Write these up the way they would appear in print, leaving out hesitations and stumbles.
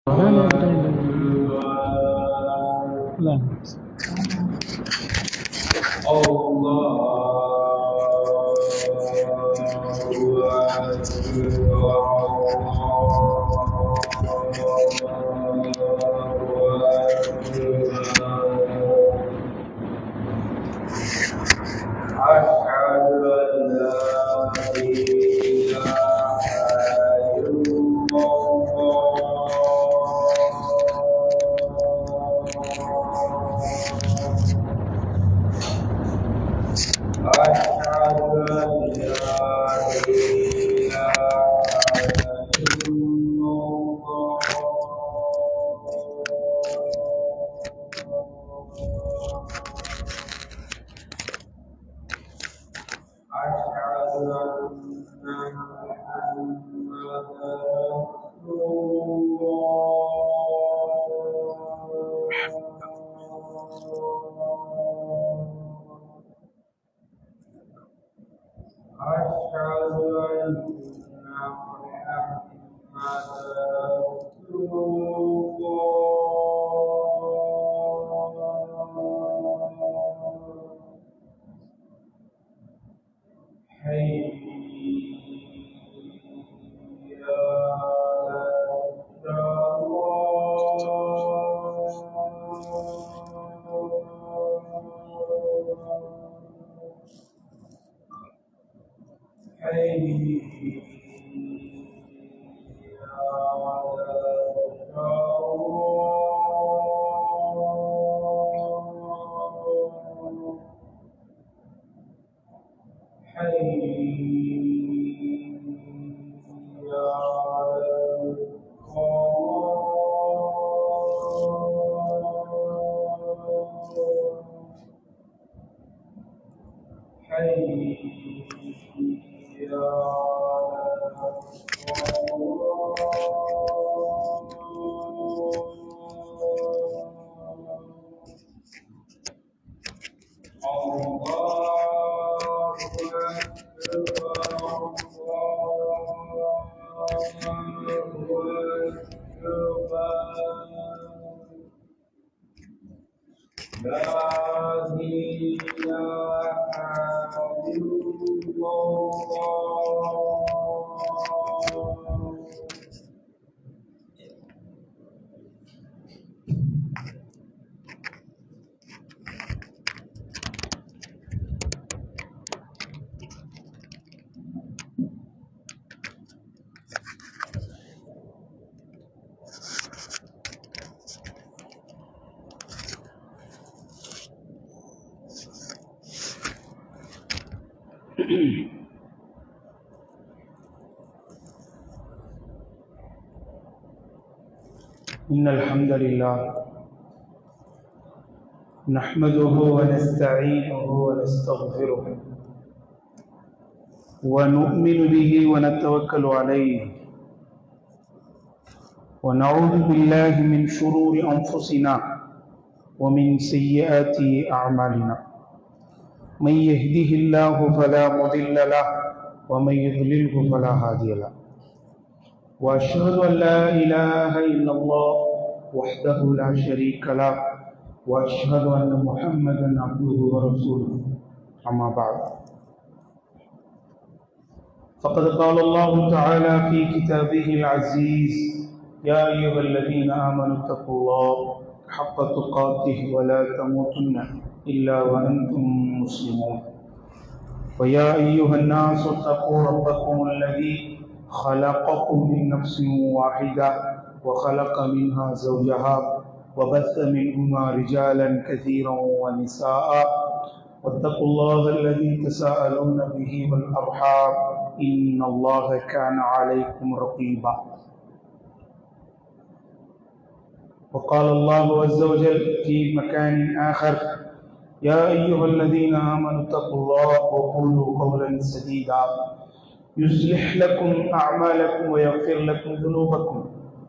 لا إن الحمد لله نحمده ونستعينه ونستغفره ونؤمن به ونتوكل عليه ونعوذ بالله من شرور أنفسنا ومن سيئات أعمالنا من يهده الله فلا مضل له ومن يضلله فلا هادي له وأشهد أن لا إله إلا الله وحده لا شريك له وأشهد أن محمدا عبده ورسوله أما بعد فقد قال الله تعالى في كتابه العزيز يا أيها الذين آمنوا اتقوا الله حق تقاته ولا تموتن إلا وأنتم مسلمون ويا أيها الناس اتقوا ربكم الذي خلقكم من نفس واحدة وخلق منها زوجها وبث منهما رجالا كثيرا ونساء واتقوا الله الذي تساءلون به والأرحام إن الله كان عليكم رقيبا وقال الله عز وجل في مكان آخر يا أيها الذين آمنوا اتقوا الله وقولوا قولا سديدا يصلح لكم أعمالكم ويغفر لكم ذنوبكم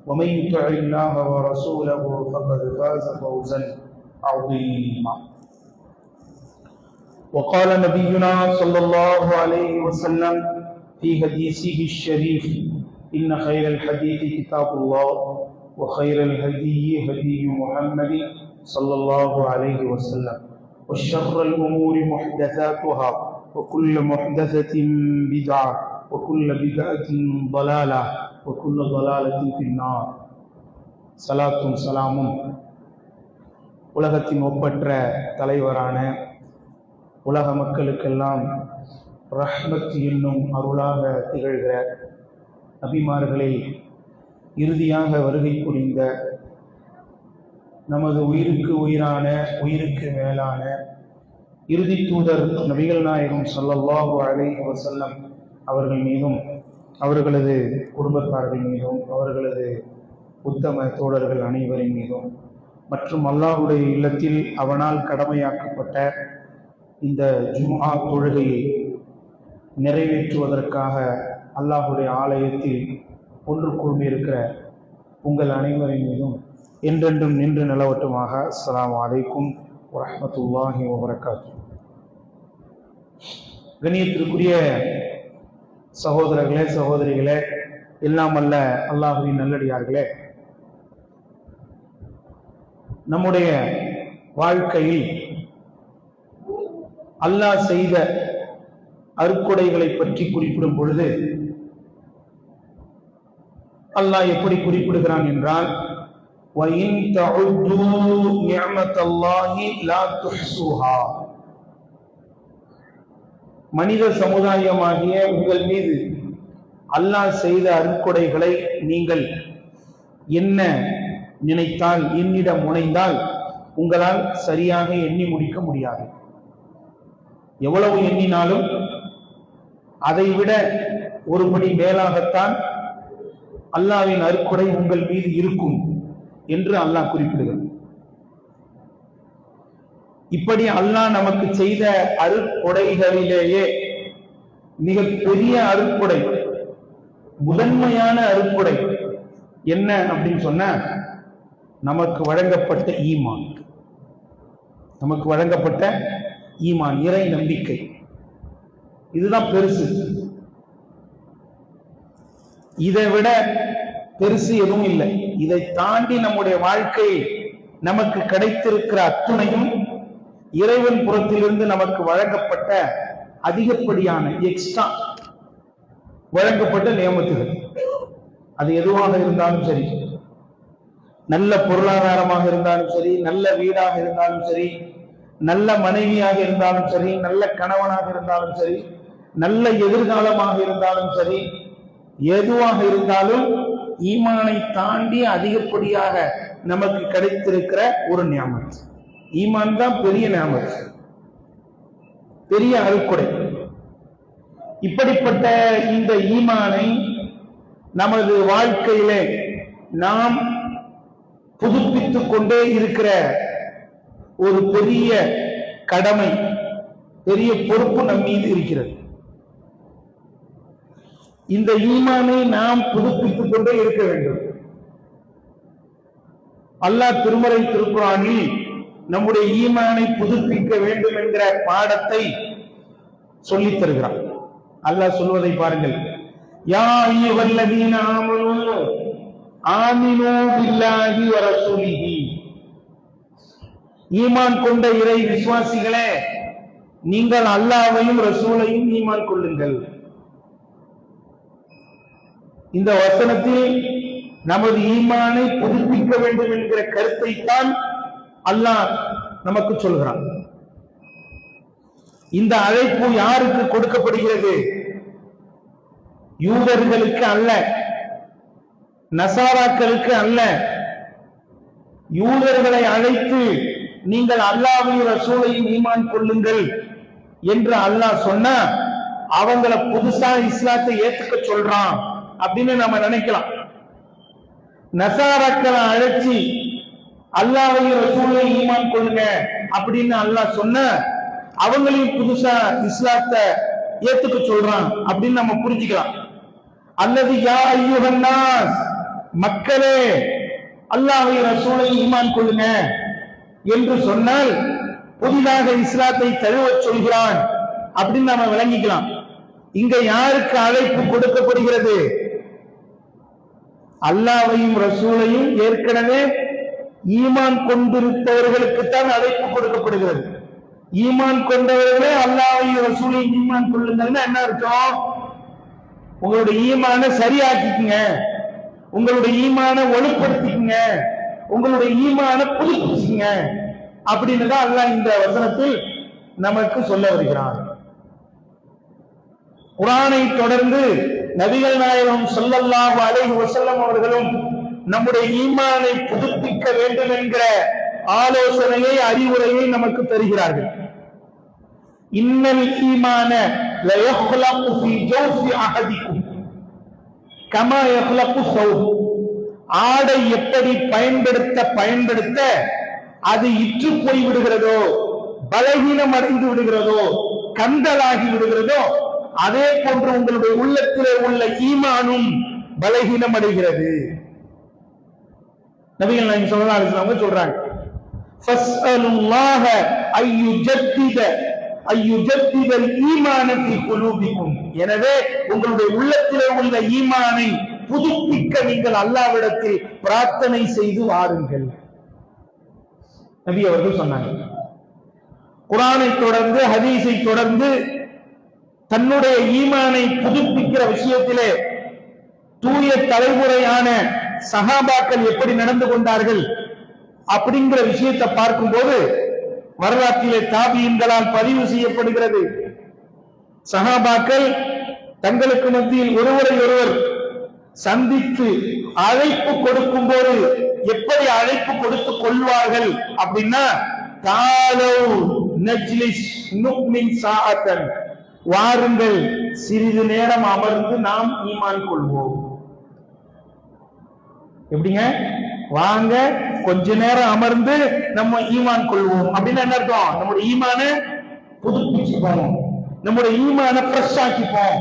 ومن يطع الله ورسوله فقد فاز فوزا عظيما وقال نبينا صلى الله عليه وسلم في حديثه الشريف إن خير الحديث كتاب الله وخير الهدي هدي محمد صلى الله عليه وسلم وشر الأمور محدثاتها وكل محدثة بدعة وكل بدعة ضلالة وكل ضلالة في النار. சலாத்தும் சலாமும் உலகத்தின் ஒப்பற்ற தலைவரான உலக மக்களுக்கெல்லாம் ரஹ்மத் என்னும் அருளாக திகழ்கிற நபிமார்களை இறுதியாக வருகை புரிந்த நமது உயிருக்கு உயிரான உயிருக்கு மேலான இறுதி தூதர் நபிகள் நாயகம் ஸல்லல்லாஹு அலைஹி வஸல்லம் அவர்கள் மீதும் அவர்களது குடும்பத்தார்கள் மீதும் அவர்களது உத்தம தோழர்கள் அனைவரின் மீதும் மற்றும் அல்லாஹ்வுடைய இல்லத்தில் அவனால் கடமையாக்கப்பட்ட இந்த ஜும்ஆ தொழுகையை நிறைவேற்றுவதற்காக அல்லாஹ்வுடைய ஆலயத்தில் ஒன்று கூர்ந்திருக்கிற உங்கள் அனைவரின் மீதும் என்றென்றும் நின்று நிலவட்டுமாக. அஸ்ஸலாமு அலைக்கும் வரஹ்மத்துல்லாஹி வபரகாத்துஹு. கண்ணியத்திற்குரிய சகோதரர்களே, சகோதரிகளே, எல்லாம் அல்ல அல்லாஹ்வின் நல்லடியார்களே, நம்முடைய வாழ்க்கையில் அல்லாஹ் செய்த அருட்கொடைகளை பற்றி குறிப்பிடும் பொழுது அல்லாஹ் எப்படி குறிப்பிடுகிறான் என்றால், وَإِن تَعُدُّوا نِعْمَةَ اللَّهِ لَا تُحْصُوهَا. மனித சமுதாயமாகிய உங்கள் மீது அல்லாஹ் செய்த அருட்கொடைகளை நீங்கள் என்ன நினைத்தால், என்னிடம் முனைந்தால் உங்களால் சரியாக எண்ணி முடிக்க முடியாது. எவ்வளவு எண்ணினாலும் அதைவிட ஒருபடி மேலாகத்தான் அல்லாஹ்வின் அருட்கொடை உங்கள் மீது இருக்கும் என்று அல்லாஹ் குறிப்பிடுகிறார். இப்படி அல்லாஹ் நமக்கு செய்த அருட்கொடைகளிலேயே மிக பெரிய அருட்கொடை, முதன்மையான அருட்கொடை என்ன அப்படின்னு சொன்ன, நமக்கு வழங்கப்பட்ட ஈமான். நமக்கு வழங்கப்பட்ட ஈமான், இறை நம்பிக்கை. இதுதான் பெருசு. இதை விட பெருசு எதுவும் இல்லை. இதை தாண்டி நம்முடைய வாழ்க்கையில் நமக்கு கிடைத்திருக்கிற அத்துணையும் இறைவன் புறத்திலிருந்து நமக்கு வழங்கப்பட்ட அதிகப்படியான எக்ஸ்ட்ரா வழங்கப்பட்ட நியமத்துகள். அது எதுவாக இருந்தாலும் சரி, நல்ல பொருளாதாரமாக இருந்தாலும் சரி, நல்ல வீடாக இருந்தாலும் சரி, நல்ல மனைவியாக இருந்தாலும் சரி, நல்ல கணவனாக இருந்தாலும் சரி, நல்ல எதிர்காலமாக இருந்தாலும் சரி, எதுவாக இருந்தாலும் ஈமானை தாண்டி அதிகப்படியாக நமக்கு கிடைத்திருக்கிற ஒரு நியாமத். ஈமான் தான் பெரிய நியாமத், பெரிய அருட்கொடை. இப்படிப்பட்ட இந்த ஈமானை நமது வாழ்க்கையிலே நாம் புதுப்பித்துக் கொண்டே இருக்கிற ஒரு பெரிய கடமை, பெரிய பொறுப்பு நம் மீது இருக்கிறது. இந்த ஈமானை நாம் புதுப்பித்துக் கொண்டே இருக்க வேண்டும். அல்லாஹ் திருமறை திருக்குர்ஆனில் நம்முடைய ஈமானை புதுப்பிக்க வேண்டும் என்கிற பாடத்தை சொல்லித் தருகிறார். அல்லாஹ் சொல்வதை பாருங்கள். யா அய்யுஹல்லதீன ஆமனூ ஆமினூ பில்லாஹி வ ரசூலிஹி. ஈமான் கொண்ட இறை விசுவாசிகளே, நீங்கள் அல்லாஹ்வையும் ரசூலையும் ஈமான் கொள்ளுங்கள். இந்த வசனத்தில் நமது ஈமானை புதுப்பிக்க வேண்டும் என்கிற கருத்தை தான் அல்லாஹ் நமக்கு சொல்கிறான். இந்த அழைப்பு யாருக்கு கொடுக்கப்படுகிறது? யூதர்களுக்கு அல்ல, நசாராக்களுக்கு அல்ல. யூதர்களை அழைத்து நீங்கள் அல்லாஹ்வையும் ரசூலையும் ஈமான் கொள்ளுங்கள் என்று அல்லாஹ் சொன்னா அவங்கள புதுசா இஸ்லாத்தை ஏத்துக்க சொல்றான் அப்படின்னு நம்ம நினைக்கலாம். நசாராக்களை அழைச்சி அல்லாஹ்வையும் ரசூலையும் ஈமான் கொள்ளுங்க அப்படின்னு அல்லாஹ் சொன்ன அவங்களையும் புதுசா இஸ்லாத்தை ஏத்துக்க சொல்றான் அப்படின்னு நம்ம புரிஞ்சுக்கலாம். அல்லது யா அய்யுஹன் நாஸ், மக்களே அல்லாஹ்வையும் ரசூலையும் ஈமான் கொள்ளுங்க என்று சொன்னால் புதிதாக இஸ்லாத்தை தழுவ சொல்கிறான் அப்படின்னு நம்ம விளங்கிக்கலாம். இங்க யாருக்கு அழைப்பு கொடுக்கப்படுகிறது? அல்லாஹ்வையும் ரசூலையும் ஏற்கனவே ஈமான் கொண்டிருப்பவர்களுக்குத்தான் அழைப்பு கொடுக்கப்படுகிறது. ஈமான் கொண்டவர்களே அல்லாஹ்வையும் ரசூலையும் ஈமான் கொள்ளுங்கள்னா என்ன அர்த்தம்? உங்களுடைய ஈமான சரியாக்கிக்குங்க, உங்களுடைய ஈமான ஒழுப்படுத்திக்குங்க, உங்களுடைய ஈமான புதுப்பிச்சுங்க அப்படின்னு தான் அல்லாஹ் இந்த வசனத்தில் நமக்கு சொல்ல வருகிறார். குர்ஆனை தொடர்ந்து நபிகள் நாயகம் ஸல்லல்லாஹு அலைஹி வஸல்லம் அவர்களும் நம்முடைய ஈமானை புதுப்பிக்க வேண்டும் என்கிற ஆலோசனையை, அறிவுரையை நமக்கு தருகிறார்கள். இன்னல் ஈமான லயஹ்லகு ஃபீ ஜௌஃபி அஹதிக்கும் கமா யஹ்லகு ஸௌப். ஆடை எப்படி பயன்படுத்த அது இற்று போய் விடுகிறதோ, பலகீனம் அடைந்து விடுகிறதோ, கந்தலாகி விடுகிறதோ, அதே போன்று உங்களுடைய உள்ளத்திலே உள்ள ஈமானும் பலகீனம் அடைகிறது. நபிகள் நாயகம் ஸல்லல்லாஹு அலைஹி வஸல்லம் சொல்றாங்க, ஃபஸ்அலுல்லாஹ அய்யுஜத்திதல் ஈமான ஃபீ குலூபிக்கும். எனவே உங்களுடைய உள்ளத்திலே உள்ள ஈமானை புதுப்பிக்க நீங்கள் அல்லாஹ்விடத்தில் பிரார்த்தனை செய்து வாருங்கள். நபி அவர்கள் சொன்னாங்க. குர்ஆனை தொடர்ந்து ஹதீஸை தொடர்ந்து தன்னுடைய ஈமானை புதுப்பிக்கிற விஷயத்திலே தூய தலைமுறையான சஹாபாக்கள் எப்படி நடந்து கொண்டார்கள் அப்படிங்கிற விஷயத்தை பார்க்கும்போது வரலாற்றிலே தாபியீன்களால் பதிவு செய்யப்படுகிறது. சஹாபாக்கள் தங்களுக்கு மத்தியில் ஒருவரை ஒருவர் சந்தித்து அழைப்பு கொடுக்கும் போது எப்படி அழைப்பு கொடுத்து கொள்வார்கள் அப்படின்னா, தாலவ் நஜ்லிஸ் நுக்மின் சாஅத்தன், வாருங்கள் சிறிது நேரம் அமர்ந்து நாம் ஈமான் கொள்வோம். எப்படிங்க? வாங்க கொஞ்ச நேரம் அமர்ந்து நம்ம ஈமான் கொள்வோம் அப்படின்னு என்ன அர்த்தம்? நம்முடைய ஈமான புதுப்பிச்சுப்போம், நம்முடைய ஈமான ஃப்ரெஷ் ஆக்கிப்போம்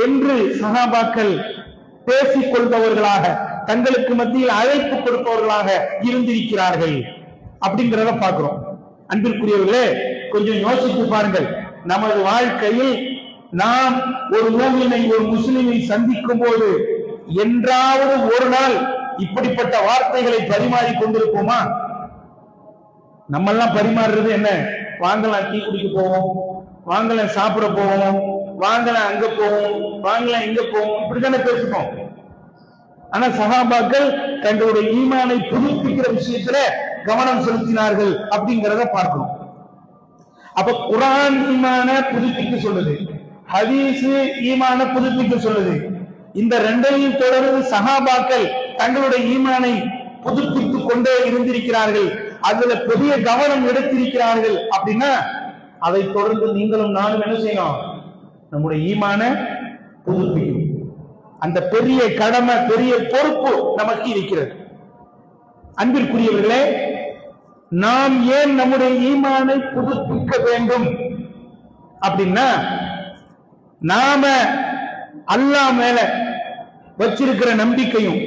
என்று சஹாபாக்கள் பேசிக் கொள்பவர்களாக, தங்களுக்கு மத்தியில் அழைப்பு கொடுப்பவர்களாக இருந்திருக்கிறார்கள் அப்படிங்கிறத பார்க்கிறோம். அன்பிற்குரியவர்களே, கொஞ்சம் யோசித்து பாருங்கள். நமது வாழ்க்கையில் நாம் ஒரு மூமினை, ஒரு முஸ்லிமை சந்திக்கும் போது என்றாவது ஒரு நாள் இப்படிப்பட்ட வார்த்தைகளை பரிமாறி கொண்டிருப்போமா? நம்ம எல்லாம் பரிமாறுறது என்ன? வாங்கலாம் டீ குடிக்க போவோம், வாங்கலாம் சாப்பிட போவோம், வாங்கலாம் அங்க போவோம், வாங்கலாம் இங்க போவோம், இப்படித்தானே பேசுவோம். ஆனா சஹாபாக்கள் தங்களுடைய ஈமானை புதுப்பிக்கிற விஷயத்துல கவனம் செலுத்தினார்கள் அப்படிங்கிறத பார்க்கணும். அப்ப குர்ஆன் ஈமான புதுப்பிக்க சொல்லுது, ஹதீஸ் ஈமான புதுப்பிக்க சொல்லுது. இந்த ரெண்டையும் தொடர்ந்து சஹாபாக்கள் தங்களுடைய ஈமானை புதுப்பித்துக் கொண்டே இருந்திருக்கிறார்கள், அதுல பெரிய கவனம் எடுத்திருக்கிறார்கள். அப்படின்னா அதை தொடர்ந்து நீங்களும் நானும் என்ன செய்யணும்? நம்முடைய ஈமான புதுப்பிக்கணும். அந்த பெரிய கடமை, பெரிய பொறுப்பு நமக்கு இருக்கிறது. அன்பிற்குரியவர்களே, நாம் ஏன் நம்முடைய ஈமானை புதுப்பிக்க வேண்டும் அப்படின்னா, நாம அல்லாஹ் மேல வச்சிருக்கிற நம்பிக்கையும்,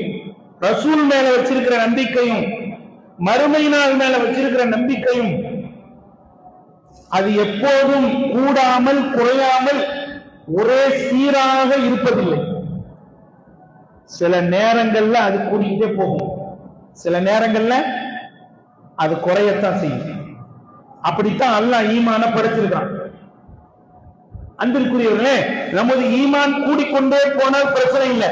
ரசூல் மேல வச்சிருக்கிற நம்பிக்கையும், மறுமை நாள் மேல வச்சிருக்கிற நம்பிக்கையும் அது எப்போதும் கூடாமல் குறையாமல் ஒரே சீராக இருப்பதில்லை. சில நேரங்கள்ல அது கூடிக்கிட்டே போகும், சில நேரங்கள்ல அது குறையத்தான் செய்யும். அப்படித்தான் அல்லாஹ் ஈமான படைச்சிருக்கான். அன்பிற்குரியவர்களே, நமது ஈமான் கூடிக்கொண்டே போனால் பிரச்சனை இல்லை.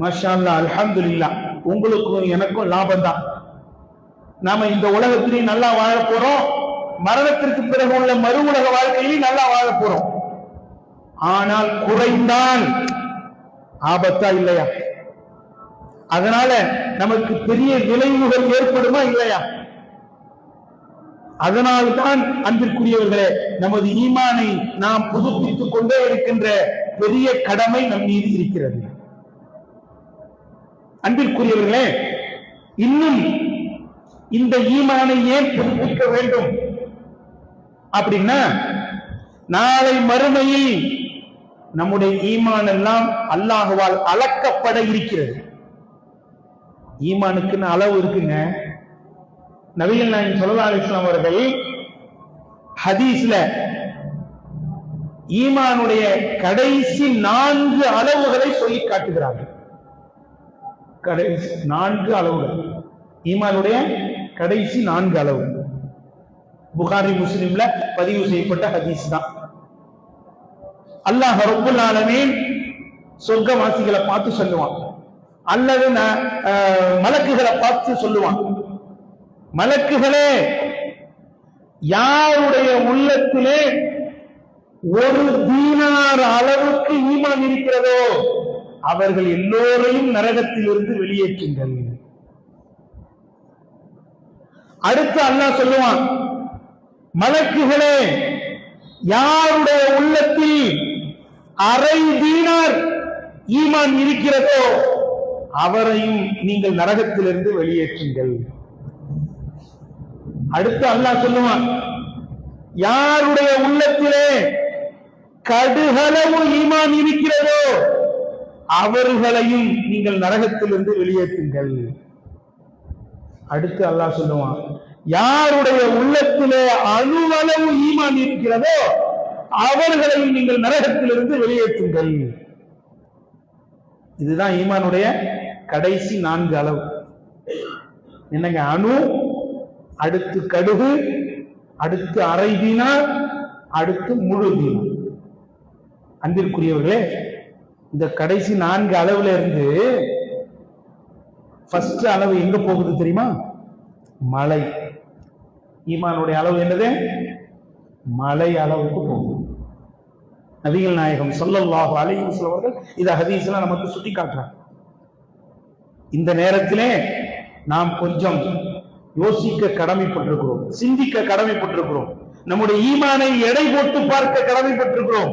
மாஷா அல்லாஹ், அல்ஹம்துலில்லாஹ், உங்களுக்கும் எனக்கும் லாபம் தான். நாம இந்த உலகத்திலையும் நல்லா வாழ போறோம், மரணத்திற்கு பிறகு உள்ள மறு உலக வாழ்க்கையிலும் நல்லா வாழ போறோம். ஆனால் குறைந்தால் ஆபத்தா இல்லையா? அதனால நமக்கு பெரிய விளைவுகள் ஏற்படுமா இல்லையா? அதனால்தான் அன்பிற்குரியவர்களே, நமது ஈமானை நாம் புதுப்பித்துக் கொண்டே இருக்கின்ற பெரிய கடமை நம் மீது இருக்கிறது. அன்பிற்குரியவர்களே, இன்னும் இந்த ஈமானை ஏன் புதுப்பிக்க வேண்டும் அப்படின்னா, நாளை மறுமையில் நம்முடைய ஈமான் எல்லாம் அல்லாஹ்வால் அளக்கப்பட இருக்கிறது. ஈமானுக்குன்னு அளவு இருக்குங்க. நபிகள் நாயகம் ஸல்லல்லாஹு அலைஹி வஸல்லம் அவர்கள் ஹதீஸ்ல ஈமானுடைய கடைசி 4 அளவுகளை சொல்லி காட்டுகிறார்கள். 4 அளவுகள், ஈமானுடைய கடைசி 4 அளவு புகாரி முஸ்லிம்ல பதிவு செய்யப்பட்ட ஹதீஸ் தான். அல்லாஹ் ரப்புல் ஆலமீன் சொர்க்கவாசிகளை பார்த்து சொல்லுவான், அல்லது மலக்குகளை பார்த்து சொல்லுவான், மலக்குகளே, யாருடைய உள்ளத்திலே 1 தீனார் அளவுக்கு ஈமான் இருக்கிறதோ அவர்கள் எல்லோரையும் நரகத்திலிருந்து வெளியேற்றுங்கள். அடுத்து அல்லாஹ் சொல்லுவான், மலக்குகளே, யாருடைய உள்ளத்தில் 1/2 தீனார் ஈமான் இருக்கிறதோ அவரையும் நீங்கள் நரகத்திலிருந்து வெளியேற்றுங்கள். அடுத்து அல்லாஹ் சொல்லுவான், யாருடைய உள்ளத்திலே கடுகளவு ஈமான் இருக்கிறதோ அவர்களையும் நீங்கள் நரகத்திலிருந்து வெளியேற்றுங்கள். அடுத்து அல்லாஹ் சொல்லுவான், யாருடைய உள்ளத்திலே அணுவளவு ஈமான் இருக்கிறதோ அவர்களையும் நீங்கள் நரகத்திலிருந்து வெளியேற்றுங்கள். இதுதான் ஈமானுடைய கடைசி 4 அளவு. என்னங்க? அணு, அடுத்து கடுகு, அடுத்து 1/2 தீனார், அடுத்து முழு தீனார். அன்பிற்குரியவர்களே, இந்த கடைசி 4 அளவுல இருந்து ஃபர்ஸ்ட் அளவு எங்க போகுது தெரியுமா? மலை. ஈமானுடைய அளவு என்னது? மலை அளவுக்கு போகுது. நபிகள் நாயகம் ஸல்லல்லாஹு அலைஹி வஸல்லம் அவர்கள் இத ஹதீஸ்ல நமக்கு சுட்டி காட்டுறாங்க. இந்த நேரத்திலே நாம் கொஞ்சம் யோசிக்க கடமைப்பட்டிருக்கிறோம், சிந்திக்க கடமைப்பட்டிருக்கிறோம், நம்முடைய ஈமானை எடை போட்டு பார்க்க கடமைப்பட்டிருக்கிறோம்.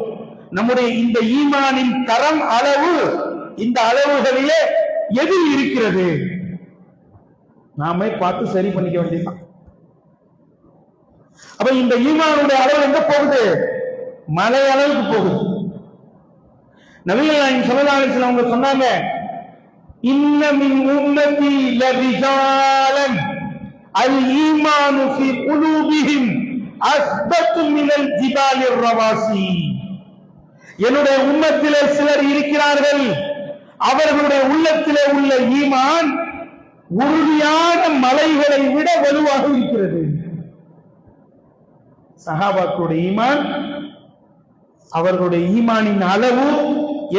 நம்முடைய இந்த ஈமானின் தரம், அளவு, இந்த அளவுகளிலே எது இருக்கிறது நாமே பார்த்து சரி பண்ணிக்க வேண்டியதுதான். அப்ப இந்த ஈமானுடைய அளவு எங்க போகுது? மலை அளவுக்கு போகுது. நபிகள் நாயகம் ஸல்லல்லாஹு அலைஹி வஸல்லம் அவங்க சொன்னாங்க, இன்ன மின் உம்மதி லரிஜாலன் அல் ஈமானு ஃபீ குலூபிஹிம் அஸ்பத்து மினல் ஜிபாலிர் ரவாசி. என்னுடைய உம்மத்திலே சிலர் இருக்கிறார்கள், அவர்களுடைய உள்ளத்திலே உள்ள ஈமான் உறுதியான மலைகளை விட வலுவாக இருக்கிறது. சஹாபாக்களுடைய ஈமான், அவர்களுடைய ஈமானின் அளவு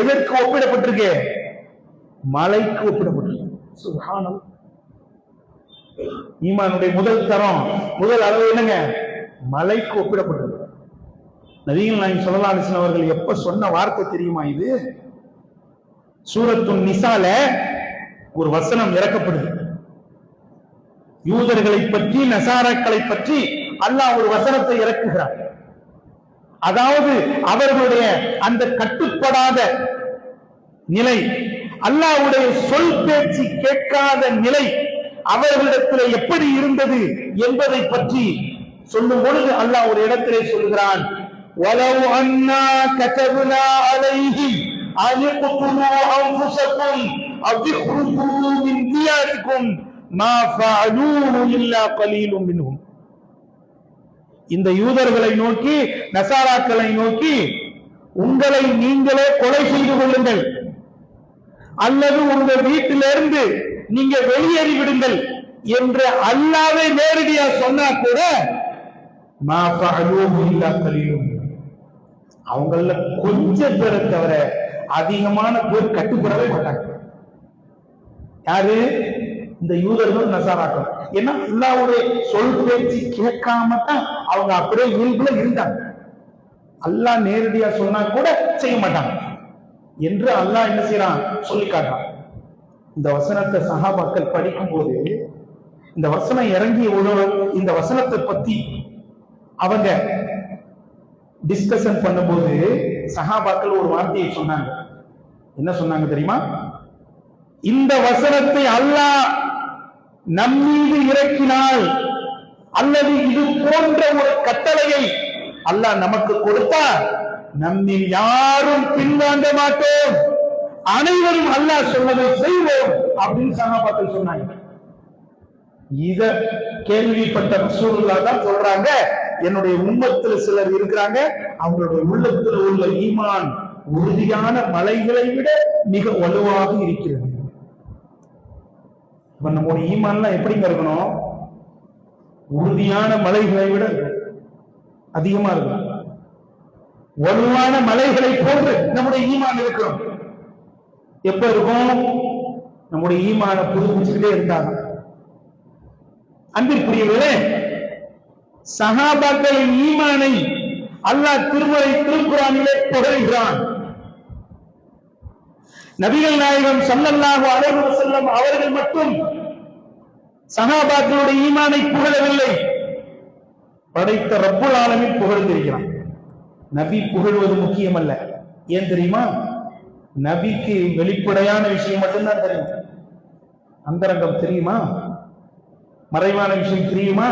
எதற்கு ஒப்பிடப்பட்டிருக்கு? மலைக்கு ஒப்பிடப்பட்டிருக்கு. சுப்ஹானல்லாஹ். ஈமானுடைய முதல் தரம், முதல் அளவு என்னங்க? மலைக்கு ஒப்பிடப்பட்டிருக்கு. நபிகள் நாயகம் ஸல்லல்லாஹு அலைஹி வஸல்லம் அவர்கள் எப்ப சொன்ன வார்த்தை தெரியுமா இது? சூரத்துன் நிசால ஒரு வசனம் இறக்கப்படுது. யூதர்களை பற்றி, நசாராக்களை பற்றி அல்லாஹ் ஒரு வசனத்தை இறக்குகிறார். அதாவது அவர்களுடைய அந்த கட்டுப்படாத நிலை, அல்லாஹ்வுடைய சொல் பேச்சு கேட்காத நிலை அவர்களிடத்தில் எப்படி இருந்தது என்பதை பற்றி சொல்லும் பொழுது அல்லாஹ் ஒரு இடத்திலே சொல்கிறான், வலவ் அன்னா கதப்னா அலைஹிம் அன் இக்துலூ அன்ஃபுஸக்கும் அவ் இக்ருஜூ மின் தியாரிக்கும் மா ஃபஅலூஹு இல்லா கலீலும் மின்ஹும். இந்த யூதர்களை நோக்கி, நசாராக்களை நோக்கி, உங்களை நீங்களே கொலை செய்து கொள்ளுங்கள் அல்லது உங்கள் வீட்டிலிருந்து நீங்க வெளியேறி விடுங்கள் என்று அல்லாஹ்வே நேரடியா சொன்னா கூட மா ஃபஅலூஹு இல்லா கலீலும், அவங்கள கொஞ்சம் பேரை தவிர அதிகமான பேர் கட்டுப்படவே மாட்டாங்க. யாரு? இந்த யூதர்கள், நசாராக்கள். ஏன்னா அல்லாஹ்வுடைய சொல் பேச்சு கேட்காம தான் அவங்க அப்படியே இயல்புல இருந்தாங்க. அல்லாஹ் நேரடியா சொன்னா கூட செய்ய மாட்டாங்க என்று அல்லாஹ் என்ன செய்யறான்? சொல்லி காட்டுறான். இந்த வசனத்தை சஹாபாக்கள் படிக்கும் போது, இந்த வசனம் இறங்கிய உடனே இந்த வசனத்தை பத்தி அவங்க டிஸ்கஷன் பண்ணும்போது சஹாபாக்கள் ஒரு வார்த்தையை சொன்னாங்க. என்ன சொன்னாங்க தெரியுமா? இந்த வசனத்தை அல்லாஹ் நம்மீது இறக்கினால் அல்லது இது போன்ற ஒரு கட்டளையை அல்லாஹ் நமக்கு கொடுத்தா நம்மில் யாரும் பின்வாங்க மாட்டோம், அனைவரும் அல்லாஹ் சொன்னதை செய்வோம் அப்படின்னு சஹாபாக்கள் சொன்னாங்க. இத கேள்விப்பட்ட ரசூலுல்லாஹ் தான் சொல்றாங்க, என்னுடைய உம்மத்துல சிலர் இருக்கிறாங்க, அவங்களுடைய உள்ளத்தில் உள்ள ஈமான் உறுதியான மலைகளை விட மிக வலுவாக இருக்கிறது. நம்முடைய ஈமான்லாம் எப்படிங்க இருக்கணும்? உறுதியான மலைகளை விட அதிகமா இருக்கும். வலுவான மலைகளை போன்று நம்முடைய ஈமான் இருக்கணும். எப்ப இருக்கும்? நம்முடைய ஈமான புதுப்பிச்சுக்கிட்டே இருந்தாங்க. அன்பிற்குரியவர்களே, சஹாபாக்களின் ஈமானை அல்லாஹ் திருக்குர்ஆனிலே புகழ்கிறான். நபிகள் நாயகம் ஸல்லல்லாஹு அலைஹி வஸல்லம் அவர்கள் மட்டும் சஹாபாக்களுடைய ஈமானை புகழவில்லை, படைத்த ரப்புல் ஆலமீன் புகழ்ந்திருக்கிறான். நபி புகழ்வது முக்கியமல்ல. ஏன் தெரியுமா? நபிக்கு வெளிப்படையான விஷயம் மட்டும்தான் தெரியும். அந்தரங்கம் தெரியுமா? மறைவான விஷயம் தெரியுமா?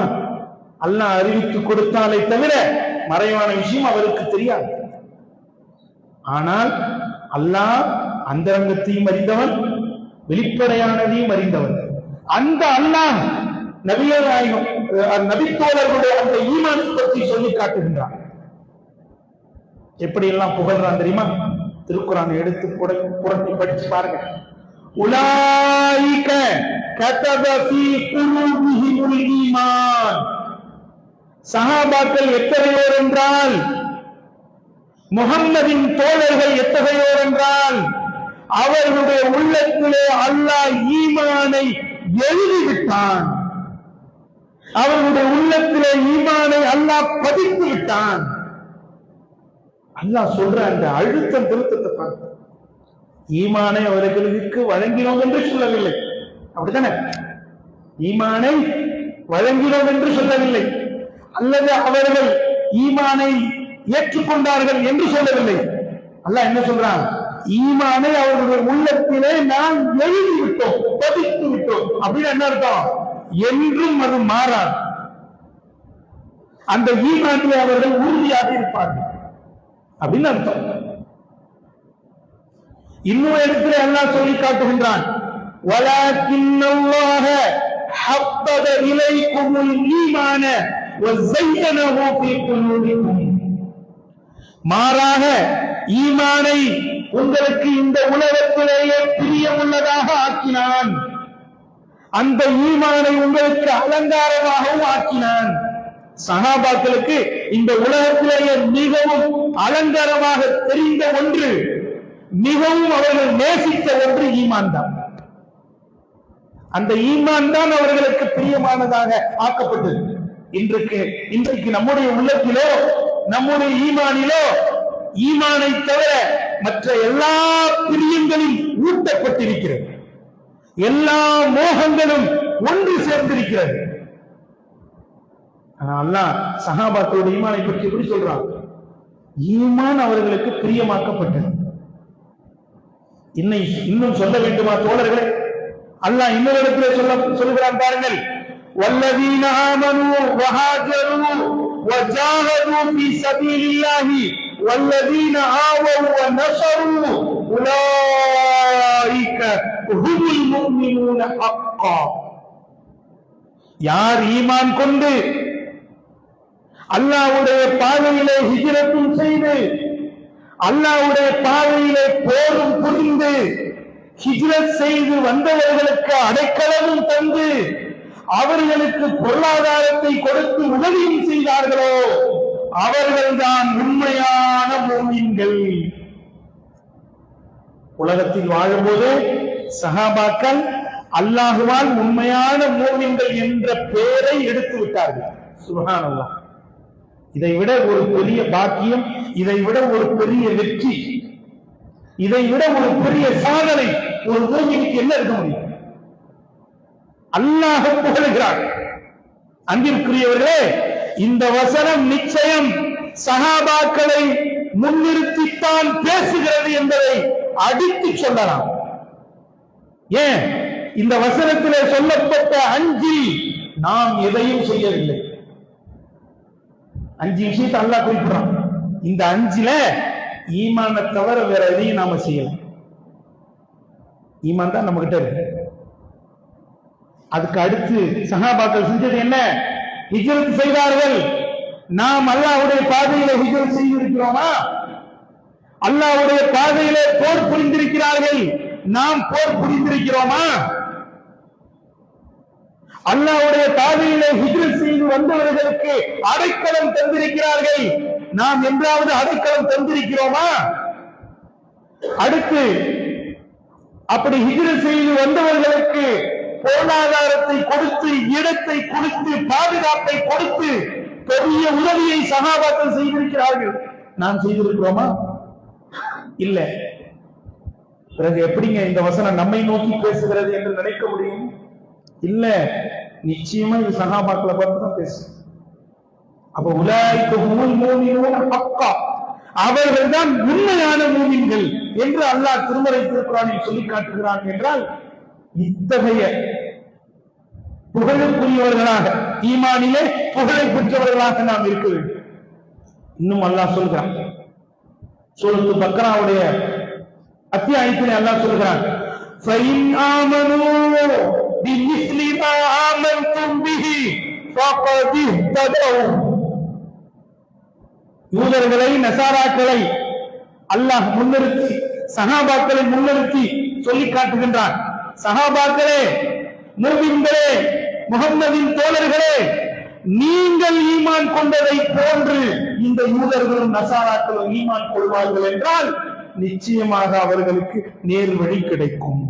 அல்லாஹ் அறிவித்து கொடுத்தாலே தவிர மறைவான விஷயம் அவருக்கு தெரியாது. ஆனால் அல்லாஹ் அந்தரங்கத்தையும் அறிந்தவன், வெளிப்படையானதையும் அறிந்தவன். அந்த அல்லாஹ் நபிகள் நாயகம் நபித்தோழர்களுடைய அந்த ஈமான் பற்றி சொல்லி காட்டுகின்றான். எப்படி எல்லாம் புகழ்றான் தெரியுமா? திருக்குர்ஆனை எடுத்து புரட்டி படிச்சு பாருங்க. உலாயிக கதப ஃபீ குலூபிஹிமுல் ஈமான். சஹாபாக்கள் எத்தகையோர் என்றால், முஹம்மதின் தோழர்கள் எத்தகையோர் என்றால், அவர்களுடைய உள்ளத்திலே அல்லாஹ் ஈமானை எழுதிவிட்டான். அவர்களுடைய உள்ளத்திலே ஈமானை அல்லாஹ் பதித்து விட்டான். அல்லாஹ் சொல்ற அந்த அழுத்தம் திருத்தத்தை பார்த்து, ஈமானை அவர்களுக்கு வழங்கினோம் என்று சொல்லவில்லை. அப்படித்தானே? ஈமானை வழங்கினோம் என்று சொல்லவில்லை, அல்லது அவர்கள் ஈமானை ஏற்றுக்கொண்டார்கள் என்று சொல்லவில்லை. அல்லாஹ் என்ன சொல்றான்? ஈமானை அவர்களுடைய உள்ளத்திலே நாம் எழுதி விட்டோம், பதித்து விட்டோம். அப்படின்னு என்ன அர்த்தம்? என்றும் அது மாறாது. அந்த ஈமானிலே அவர்கள் உறுதியாக இருப்பார்கள் அப்படின்னு அர்த்தம். இன்னொரு இடத்திலே அல்லாஹ் சொல்லி காட்டுகின்றான், வலாக்கின்னல்லாஹ ஹப்பத இலைக்குமுல் ஈமான வஸய்யனஹு ஃபீ குலூபிக்கும். மாறாக ஈமானை உங்களுக்கு இந்த உலகத்திலேயே பிரியமுள்ளதாக ஆக்கினான், அந்த ஈமானை உங்களுக்கு அலங்காரமாகவும் ஆக்கினான். சஹாபாக்களுக்கு இந்த உலகத்திலேயே மிகவும் அலங்காரமாக தெரிந்த ஒன்று, மிகவும் அவர்கள் நேசித்த ஒன்று ஈமான் தான். அந்த ஈமான் தான் அவர்களுக்கு பிரியமானதாக ஆக்கப்பட்டது. இன்றைக்கு நம்முடைய உள்ளத்திலோ நம்முடைய ஈமானிலோ ஈமானை தவிர மற்ற எல்லா பிரியங்களும் ஊட்டப்பட்டிருக்கிறது, எல்லா மோகங்களும் ஒன்று சேர்ந்திருக்கிறது. அல்லாஹ் சஹாபாக்களுடைய ஈமானை பற்றி எப்படி சொல்றான்? ஈமான் அவர்களுக்கு பிரியமாக்கப்பட்டது. இன்னும் சொல்ல வேண்டுமா தோழர்களே? அல்லாஹ் இன்னொரு இடத்திலே சொல்கிறான் பாருங்கள், வல்லதீன ஆமனூ வஹாஜரு வஜாஹது ஃபீ ஸபீலில்லாஹி வல்லதீன ஆவவு வநஸரு உலாயிக ஹுமுல் முஃமினூன ஹக்கா. யார் ஈமான் கொண்டு அல்லாஹ்வுடைய பாதையிலே ஹிஜ்ரத்தும் செய்து, அல்லாஹ்வுடைய பாதையிலே போரும் புரிந்து, ஹிஜ்ரத் செய்து வந்தவர்களுக்கு அடைக்கலமும் தந்து, அவர்களுக்கு பொருளாதாரத்தை கொடுத்து உதவியும் செய்தார்களோ, அவர்கள்தான் உண்மையான மூமின்கள். உலகத்தில் வாழும்போது சஹாபாக்கள் அல்லாஹுவால் உண்மையான மூமின்கள் என்ற பெயரை எடுத்து விட்டார்கள். சுப்ஹானல்லாஹ். இதை விட ஒரு பெரிய பாக்கியம், இதை விட ஒரு பெரிய வெற்றி, இதை விட ஒரு பெரிய சாதனை ஒரு மூமினுக்கு என்ன இருக்க முடியும்? அல்லாஹ் புகழுகிறார். அன்பிற்குரியவர்களே, இந்த வசனம் நிச்சயம் சஹாபாக்களை முன்னிறுத்தித்தான் பேசுகிறது என்பதை அடித்து சொல்லலாம். ஏன்? இந்த வசனத்திலே சொல்லப்பட்ட அஞ்சில் நாம் எதையும் செய்யவில்லை. 5 விஷயத்தை அல்லாஹ் குறிப்பிடுறான். இந்த 5ல ஈமானை தவிர வேற எதையும் நாம செய்யல. ஈமான் தான் நம்ம கிட்ட இருக்கு. அதுக்கு அடுத்து சஹாபாக்கள் செஞ்சது என்ன? ஹிஜ்ரத் செய்தார்கள். நாம் அல்லாஹ்வுடைய பாதையிலே ஹிஜ்ரத் செய்திருக்கிறோமா? அல்லாஹ்வுடைய பாதையிலே போர் புரிந்திருக்கிறார்கள். நாம் போர் புரிந்திருக்கிறோமா? அல்லாஹ்வுடைய பாதையிலே ஹிஜ்ரத் செய்து வந்தவர்களுக்கு அடைக்கலம் தந்திருக்கிறார்கள். நாம் என்றாவது அடைக்கலம் தந்திருக்கிறோமா? அடுத்து அப்படி ஹிஜ்ரத் செய்து வந்தவர்களுக்கு பொருளாதாரத்தை கொடுத்து, இடத்தை கொடுத்து, பாதுகாப்பை கொடுத்து பெரிய உதவியை சஹாபாக்கள் செய்திருக்கிறார்கள். நாம் செய்திருக்கிறோமா? இல்ல. பிறகு எப்படிங்க இந்த வசனம் நம்மை நோக்கி பேசுகிறது என்று நினைக்க முடியும்? இல்ல, நிச்சயமா இது சஹாபாக்களை பார்த்து தான் பேசு. அப்ப உலாயிக ஹுமுல் மூமினூன ஹக்கா, அவர்கள் தான் உண்மையான மூமின்கள் என்று அல்லாஹ் திருமறை திருக்குர்ஆனில் சொல்லி காட்டுகிறான். என்றால் இத்தகைய புகழுக்குரியவர்களாக, ஈமானிலே புகழை பெற்றவர்களாக நாம் இருக்க வேண்டும். இன்னும் அல்லாஹ் சொல்கிறான், சூரத்து பக்ராவுடைய அத்தியாயத்தில் அல்லாஹ் சொல்கிறான், ஃபைன் ஆமனூ பிமிஸ்லி மா ஆமன்தும் பிஹி ஃபகத் இஹ்ததௌ. யூதர்களை, நசாராக்களை அல்லாஹ் முன்னிறுத்தி, சஹாபாக்களை முன்னிறுத்தி சொல்லி காட்டுகின்றான். சஹாபாக்களே, முஃமின்களே, முஹம்மதின் தோழர்களே, நீங்கள் ஈமான் கொண்டதை போன்று இந்த யூதர்களும் நசாராக்களும் ஈமான் கொள்வார்கள் என்றால் நிச்சயமாக அவர்களுக்கு நேர் வழி கிடைக்கும்.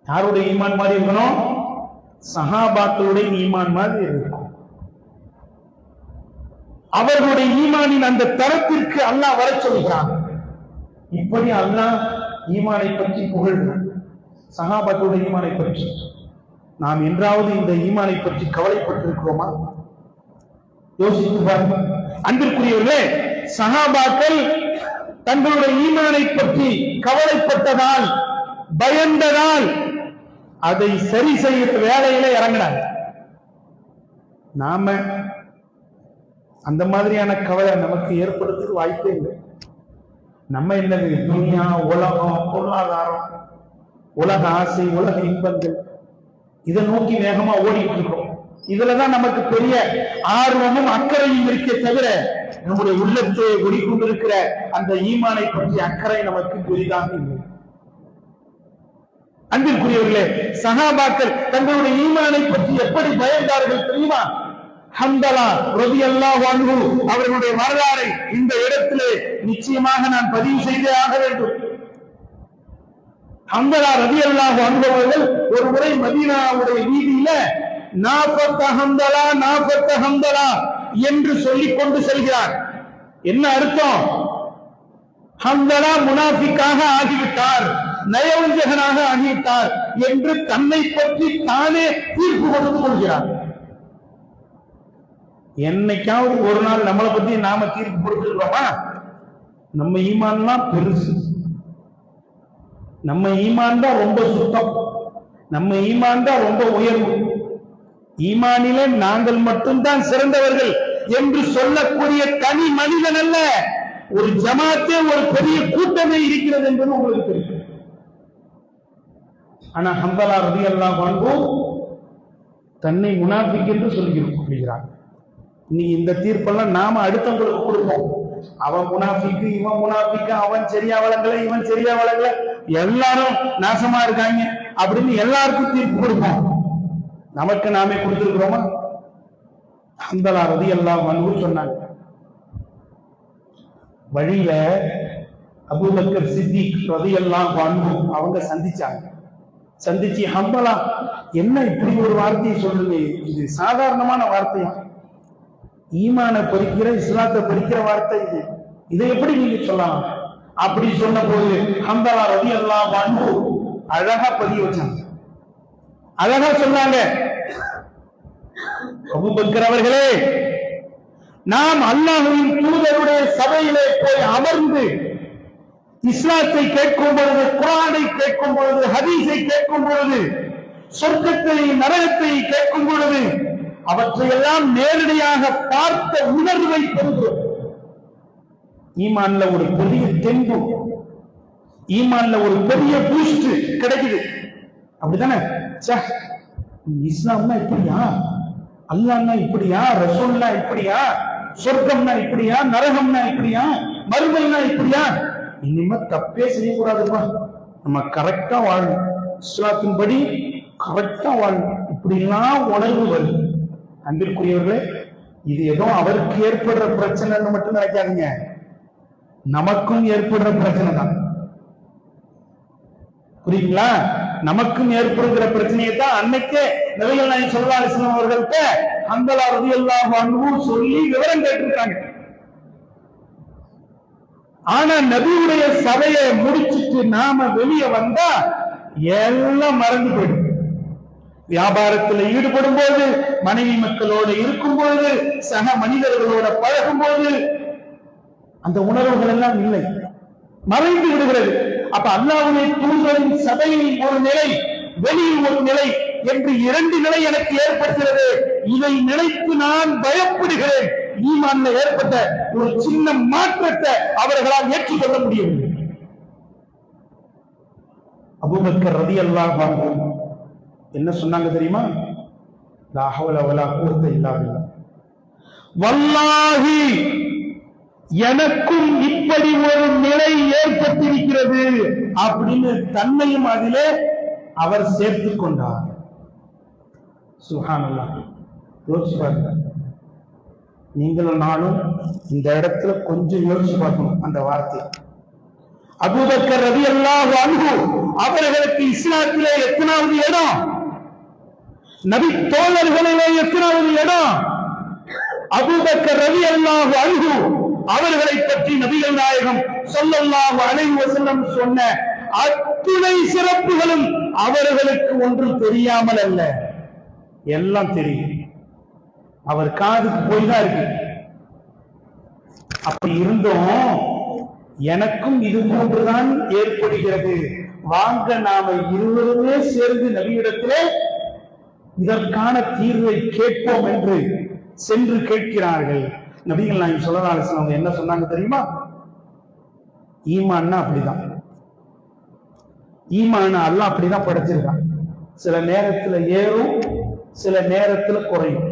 யாருடைய ஈமான் மாதிரி இருக்கணும்? சஹாபாக்களுடைய ஈமான் மாதிரி இருக்கும். அவர்களுடைய ஈமானின் அந்த தரத்திற்கு அல்லாஹ் வர சொல்கிறான். இப்படி அல்லாஹ் ஈமானை பற்றி புகழ்கிறான். சஹாபாக்களுடைய ஈமானை பற்றி நாம் என்றாவது இந்த ஈமானை பற்றி கவலைப்பட்டிருக்கிறோமா? யோசித்து பாருங்கள். அன்பிற்குரியவர்களே, சஹாபாக்கள் தங்களுடைய ஈமானை பற்றி கவலைப்பட்டதால், பயந்ததால் அதை சரி செய்ய வேலையில இறங்கினாங்க. நாம அந்த மாதிரியான கவலை நமக்கு ஏற்படுத்த வாய்ப்பே இல்லை. நம்ம என்னது, துனியா, உலகம், பொருளாதாரம், உலக ஆசை, உலக இன்பங்கள், இதை நோக்கி வேகமா ஓடிட்டு இருக்கோம். இதுலதான் நமக்கு பெரிய ஆர்வமும் அக்கறையும் இருக்க தவிர நம்முடைய உள்ளத்தை ஓடிக்கொண்டிருக்கிற அந்த ஈமானை பற்றி அக்கறை நமக்கு பெரிதாக இல்லை. அன்பிற்குரியவர்களே, சஹாபாக்கள் தங்களுடைய ஈமானை பற்றி எப்படி பயந்தார்கள் தெரியுமா? ஹம்தலா ரலியல்லாஹு அன்ஹு அவர்களுடைய வரலாறை இந்த இடத்திலே நிச்சயமாக நான் பதிவு செய்தே ஆக வேண்டும். ஹம்தலா ரலியல்லாஹு அன்ஹு அவர்கள் ஒரு முறை மதீனாவுடைய வீதியில நாஃபத்த ஹம்தலா, நாஃபத்த ஹம்தலா என்று சொல்லிக் கொண்டு செல்கிறார். என்ன அர்த்தம்? ஹம்தலா முனாஃபிக்காக ஆகிவிட்டார், நயவஞ்சகனாக ஆகிவிட்டார் என்று தன்னை பற்றி தானே தீர்ப்பு கொடுத்து கொள்கிறார். என்னைக்காவது ஒரு நாள் நம்மளை பத்தி நாம தீர்ப்பு கொடுத்துருக்கோமா? நம்ம ஈமான் தான் பெருசு, நம்ம ஈமான் தான் ரொம்ப சுத்தம், நம்ம ஈமான் தான் ரொம்ப உயர்வு, ஈமானிலே நாங்கள் மட்டும்தான் சிறந்தவர்கள் என்று சொல்லக்கூடிய தனி மனிதன் அல்ல, ஒரு ஜமாத்தே, ஒரு பெரிய கூட்டமே இருக்கிறது என்பது உங்களுக்கு தெரியும். ஆனா ஹம்தலா ரலியல்லாஹு அன்ஹு தன்னை முனாஃபிக் என்று சொல்கிறார். நீ இந்த தீர்ப்பெல்லாம் நாம அடுத்தவங்களுக்கு கொடுப்போம். அவன் முனாஃபிக்கு, இவன் முனாஃபிக்கு, அவன் சரியா வழங்கல, இவன் சரியா வழங்கல, எல்லாரும் நாசமா இருக்காங்க அப்படின்னு எல்லாருக்கும் தீர்ப்பு கொடுப்போம். நமக்கு நாமே கொடுத்திருக்கிறோமா? ஹம்தலா ரலியல்லாஹு அன்ஹு சொன்னாங்க. வழியில அபூபக்கர் சித்திக் ரலியல்லாஹு அன்ஹு அவங்க சந்திச்சு ஹம்தலா, என்ன இப்படி ஒரு வார்த்தையை சொல்லுங்க, இது சாதாரணமான வார்த்தையா? ஈமான பறிக்கிற, இஸ்லாத்தை பறிக்கிற வார்த்தை இது, இதை எப்படி நீங்க சொல்லலாம்? அப்படி சொன்ன போது ஹம்தலா ரலியல்லாஹு அன்ஹு அழகா பதிய வச்சாங்க, அழகா சொன்னாங்க, அபூபக்கர் அவர்களே, நாம் அல்லாஹ்வின் தூதருடைய சபையிலே போய் அமர்ந்து இஸ்லாத்தை கேட்கும் பொழுது, குர்ஆனை கேட்கும் பொழுது, ஹதீஸை கேட்கும் பொழுது, சொர்க்கத்தை, நரகத்தை கேட்கும் பொழுது அவற்றையெல்லாம் நேரடியாக பார்த்த உணர்வை பெறுகிறோம். ஈமான்ல ஒரு பெரிய தெம்பு, ஈமான்ல ஒரு பெரிய பூஸ்ட் கிடைக்குது. அப்படித்தானே? இஸ்லாம்னா இப்படியா, அல்லாஹ்னா இப்படியா, ரசூல்னா இப்படியா, சொர்க்கம்னா இப்படியா, நரகம்னா இப்படியா, மறுமைனா இப்படியா, இனிமே தப்பே செய்யக்கூடாதுப்பா, நம்ம கரெக்டா வாழணும், இஸ்லாத்தின்படி கரெக்டா வாழணும். இப்படிலாம் உணர்வு வருது. அன்பிற்குரியவர்களே, இது ஏதோ அவருக்கு ஏற்படுற பிரச்சனைன்னு மட்டும் நினைக்காதீங்க, நமக்கும் ஏற்படுற பிரச்சனை தான். புரியுங்களா? நமக்கும் ஏற்படுகிற பிரச்சனையை தான் அன்னைக்கே நபிகள் நாயகம் ஸல்லல்லாஹு அலைஹி வஸல்லம் அவர்கள்ட்ட ஹந்தலா ரலியல்லாஹு அன்ஹு சொல்லி விவரம் கேட்டிருக்காங்க. ஆனா நபியுடைய சபையை முடிச்சிட்டு நாம வெளியே வந்தா எல்லாம் மறந்து போயிடும். வியாபாரத்தில் ஈடுபடும் போது, மனைவி மக்களோடு இருக்கும் போது, சக மனிதர்களோட பழகும் போது அந்த உணர்வுகள் எல்லாம் இல்லை, மறைந்து விடுகிறது. அப்ப அல்லாஹ்வுடைய தூதரின் சபையில் ஒரு நிலை, வெளியில் ஒரு நிலை என்று இரண்டு நிலை எனக்கு ஏற்படுகிறது. இதை நினைத்து நான் பயப்படுகிறேன். ஈமான்ல ஏற்பட்ட ஒரு சின்ன மாற்றத்தை அவர்களால் ஏற்றுக்கொள்ள முடியவில்லை. அபூபக்கர் ரலியல்லாஹு அன்ஹு என்ன சொன்னாங்க தெரியுமா? லா ஹவ்ல வலா குவத்த இல்லா பில்லாஹ், வல்லாஹி எனக்கும் இப்படி ஒரு நிலை ஏற்பட்டிருக்கிறது அப்படின்னு தன்னையும் அதிலே அவர் சேர்த்துக் கொண்டார். சுப்ஹானல்லாஹ். யோசிச்சு பாருங்க, நீங்களும் நானும் இந்த இடத்துல கொஞ்சம் யோசிச்சு பார்க்கணும் அந்த வார்த்தை. அபூபக்கர் ரலியல்லாஹு அன்ஹு அவர்களுக்கு இஸ்லாத்திலே எத்தனாவது இடம்? நபி தோழர்களிலே எத்தனாவது இடம்? அபூபக்கர் ரலியல்லாஹு அன்ஹு அவர்களை பற்றி நபிகள் நாயகம் ஸல்லல்லாஹு அலைஹி வஸல்லம் சொன்ன அத்துணை சிறப்புகளும் அவர்களுக்கு ஒன்றும் தெரியாமல் அல்ல, எல்லாம் தெரியும். அவர் காதுக்கு போய் தான் இருக்கு. அப்படி இருந்தும் எனக்கும் இது போன்றுதான் ஏற்படுகிறது, வாங்க நாம இருவருமே சேர்ந்து நபியிடத்திலே இதற்கான தீர்வை கேட்போம் என்று சென்று கேட்கிறார்கள். நபிகள் நாயகம் ஸல்லல்லாஹு அலைஹி வஸல்லம் என்ன சொன்னாங்க தெரியுமா? ஈமான்னா அப்படிதான், ஈமான அல்லாஹ் அப்படிதான் படைச்சிருக்கான். சில நேரத்துல ஏறும், சில நேரத்துல குறையும்.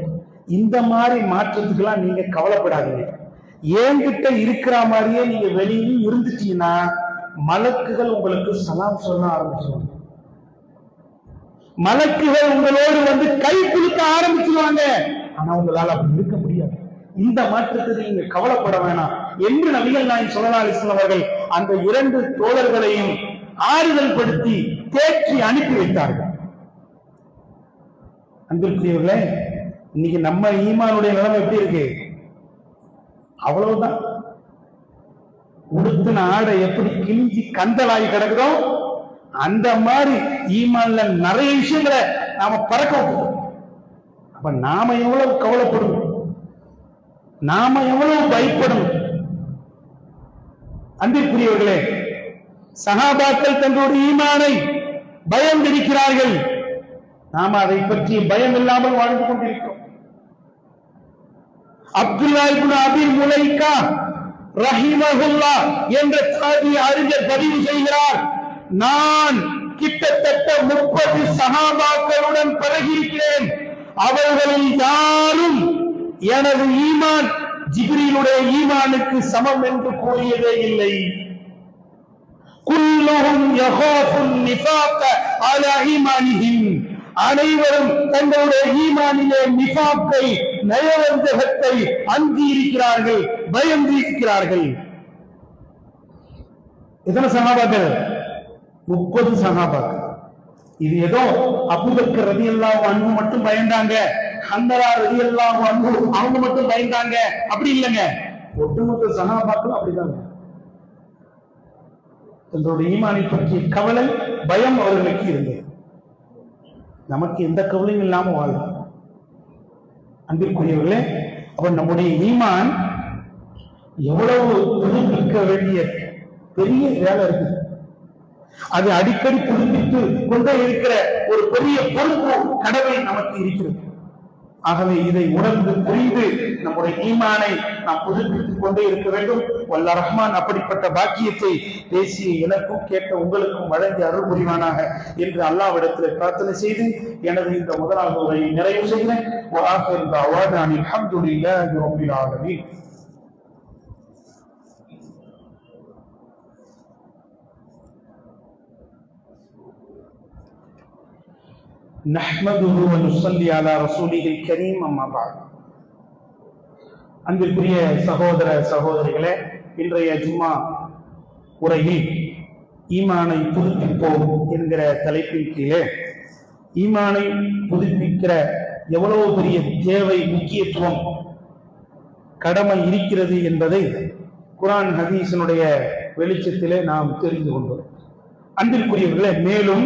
இந்த மாதிரி மாற்றத்துக்கெல்லாம் நீங்க கவலைப்படாதீங்க. என்கிட்ட இருக்கிற மாதிரியே நீங்க வெளியே இருந்துட்டீங்கன்னா மலக்குகள் உங்களுக்கு சலாம் சொல்ல ஆரம்பிச்சிருவாங்க. மலக்குகள் உங்களோடு வந்து கை குலுக்க ஆரம்பிச்சிருவாங்க. ஆனா உங்களால அப்படி இருக்க முடியாது. இந்த மாற்றத்துக்கு நீங்க கவலைப்பட வேணாம் என்று நபிகள் நாயகம் ஸல்லல்லாஹு அலைஹி வஸல்லம் அவர்கள் அந்த இரண்டு தோழர்களையும் ஆறுதல் படுத்தி தேற்றி அனுப்பி வைத்தார்கள். அன்பிற்குரியவர்களே, இன்னைக்கு நம்ம ஈமானுடைய நிலைமை எப்படி இருக்கு? அவ்வளவுதான். உடுத்தின ஆடை எப்படி கிழிஞ்சி கந்தலாகி கிடக்குதோ அந்த மாதிரி ஈமான்ல நிறைய விஷயங்களை நாம பறக்க விட்டுட்டோம். அப்ப நாம எவ்வளவு கவலைப்படணும், நாம எவ்வளவு பயப்படணும். அன்பிற்குரியவர்களே, சஹாபாக்கள் தங்களுடைய ஈமானை பயந்திருக்கிறார்கள். நாம அதை பற்றி பயம் இல்லாமல் வாழ்ந்து கொண்டிருக்கிறோம். அப்துல்லா இப்னு அபி முலைகா ரஹிமஹுல்லாஹ் என்ற தாபி அறிஞர் பதிவு செய்கிறார், நான் கிட்டத்தட்ட 30 சஹாபாக்களுடன் பழகியிருக்கிறேன். அவர்களில் யாரும் எனது ஈமான் ஜிப்ரீலுடைய ஈமானுக்கு சமம் என்று கூறியதே இல்லை. குல்லுஹும் யகாஃபுன் நிஃபாக அலா ஈமானிஹிம், அனைவரும் தங்களுடைய ஈமானிலே நிஃபாக்கை, நயவஞ்சகத்தை அஞ்சி இருக்கிறார்கள், பயந்து இருக்கிறார்கள். எத்தனை சஹாபாக்கள்? 30 சஹாபாக்கள். இது ஏதோ அபூபக்கர் ரலியல்லாஹு அன்ஹு மட்டும் பயந்தாங்க, ஹந்தலா ரலியல்லாஹு அன்ஹு அவங்க மட்டும் பயந்தாங்க அப்படி இல்லைங்க. ஒட்டுமொத்த சஹாபாக்களும் அப்படிதாங்க. தங்களுடைய ஈமானை பற்றிய கவலை, பயம் அவர்களுக்கு இருந்தது. நமக்கு எந்த கவலையும் இல்லாம வாழும். அன்பிற்குரியவர்களே, அவன் நம்முடைய ஈமான் எவ்வளவு புதுப்பிக்க வேண்டிய பெரிய வேலை இருக்கு. அது அடிக்கடி புதுப்பித்து கொண்டே இருக்கிற ஒரு பெரிய பொறுப்பு, கடமை நமக்கு இருக்கிறது. ஆகவே இதை உணர்ந்து புரிந்து நம்முடைய ஈமானை நாம் புதுப்பித்துக் கொண்டே இருக்க வேண்டும். வல்ல ரஹ்மான் அப்படிப்பட்ட பாக்கியத்தை பேசிய எனக்கும் கேட்ட உங்களுக்கும் வழங்கி அருள் புரிவானாக என்று அல்லாஹ்விடத்தில் பிரார்த்தனை செய்து எனது இந்த முதலாவது உரையை நிறைவு செய்கிறேன். அல்ஹம்துலில்லாஹி ரப்பில் ஆலமீன். நஹ்மதுஹு வ நுஸல்லி அலா ரசூலிஹில் கரீம் அம்மா பஅத். அன்பிற்குரிய சகோதர சகோதரிகளே, இன்றைய ஜும்மா உரையில் ஈமானை புதுப்பிப்போம் என்கிற தலைப்பின் கீழே ஈமானை புதுப்பிக்கிற எவ்வளவு பெரிய தேவை, முக்கியத்துவம், கடமை இருக்கிறது என்பதை குர்ஆன் ஹதீஸினுடைய வெளிச்சத்திலே நாம் தெரிந்து கொண்டோம். அன்பிற்குரியவர்களே, மேலும்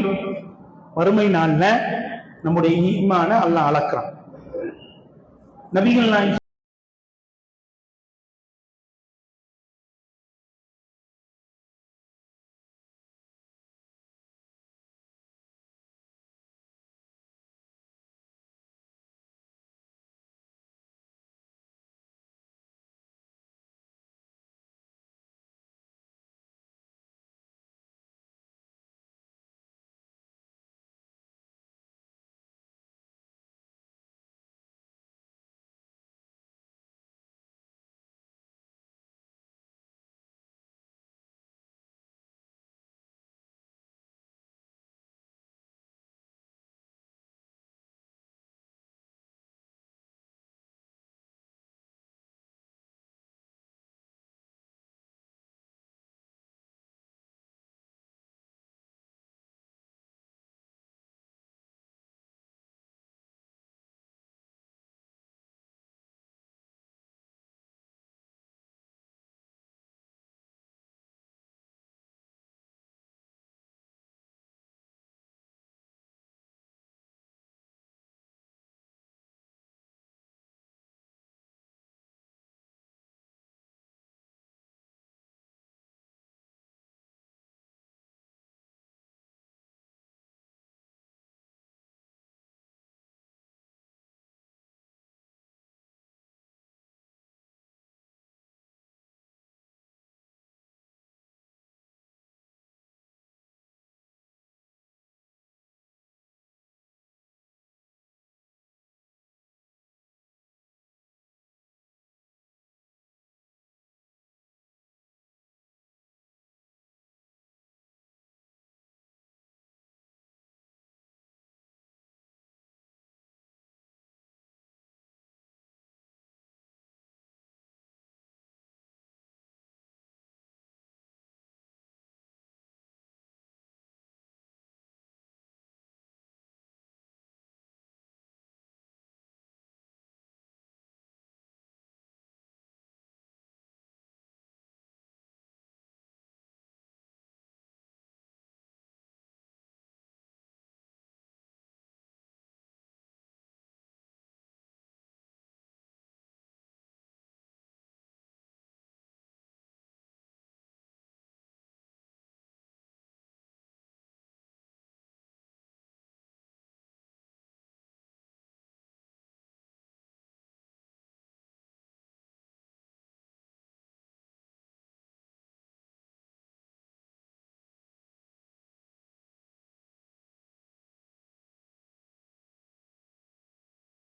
வறுமை நாள்ல நம்முடைய ஈமான அல்லாஹ் அளக்கிறான். நபிகள் நாயகம்